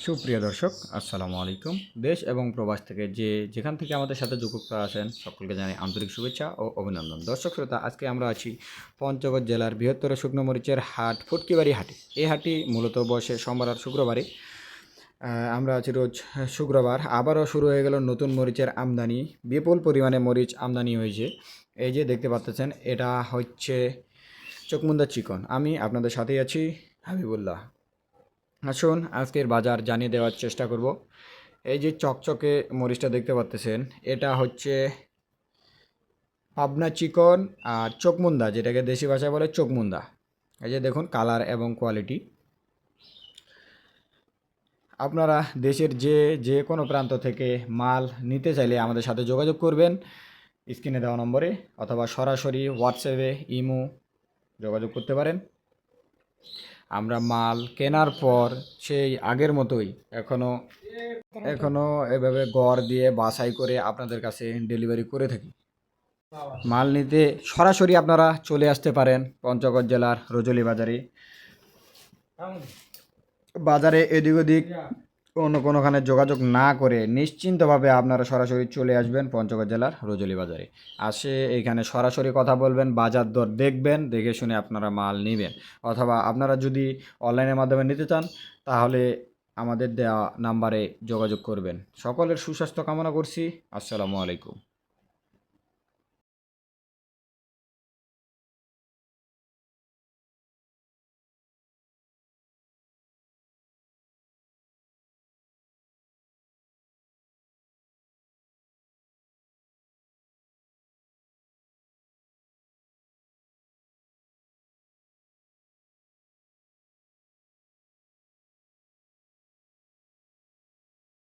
সুপ্রিয় দর্শক, আসসালামু আলাইকুম। দেশ এবং প্রবাস থেকে যেখান থেকে আমাদের সাথে যুক্ত আছেন সকলকে জানাই আন্তরিক শুভেচ্ছা ও অভিনন্দন। দর্শক শ্রোতা, আজকে আমরা আছি পঞ্চগড় জেলার বৃহত্তর শুকনো মরিচের হাট ফুটকিবাড়ি হাটে। এই হাটটি মূলত বসে সোমবার আর শুক্রবারে। আমরা আছি রোজ শুক্রবার। আবারও শুরু হয়ে গেল নতুন মরিচের আমদানি। বিপুল পরিমাণে মরিচ আমদানি হয়েছে। এই যে দেখতে পাচ্ছেন, এটা হচ্ছে চকমুন্দা চিকন। আমি আপনাদের সাথেই আছি, হাবিবুল্লাহ। আসুন আজকের বাজার জানিয়ে দেওয়ার চেষ্টা করব। এই যে চকচকে মরিচটা দেখতে পাচ্ছেন, এটা হচ্ছে পাবনা চিকন আর চকমুন্দা, যেটাকে দেশি ভাষায় বলে চকমুন্দা। এই যে দেখুন কালার এবং কোয়ালিটি। আপনারা দেশের যে কোনো প্রান্ত থেকে মাল নিতে চাইলে আমাদের সাথে যোগাযোগ করবেন স্ক্রিনে দেওয়া নম্বরে, অথবা সরাসরি হোয়াটসঅ্যাপে ইমো যোগাযোগ করতে পারেন। আমরা মাল কেনার পর সেই আগের মতোই এখনও এভাবে গড় দিয়ে বাছাই করে আপনাদের কাছে ডেলিভারি করে থাকি। মাল নিতে সরাসরি আপনারা চলে আসতে পারেন পঞ্চগড় জেলার রজলি বাজারে। বাজারে এদিক ওদিক কোনোখানে যোগাযোগ না করে নিশ্চিন্তভাবে আপনারা সরাসরি চলে আসবেন পঞ্চগড় জেলার রজলি বাজারে। এইখানে সরাসরি কথা বলবেন, বাজার দর দেখবেন, দেখে শুনে আপনারা মাল নেবেন। অথবা আপনারা যদি অনলাইনের মাধ্যমে নিতে চান তাহলে আমাদের দেওয়া নাম্বারে যোগাযোগ করবেন। সকলের সুস্বাস্থ্য কামনা করছি। আসসালামু আলাইকুম।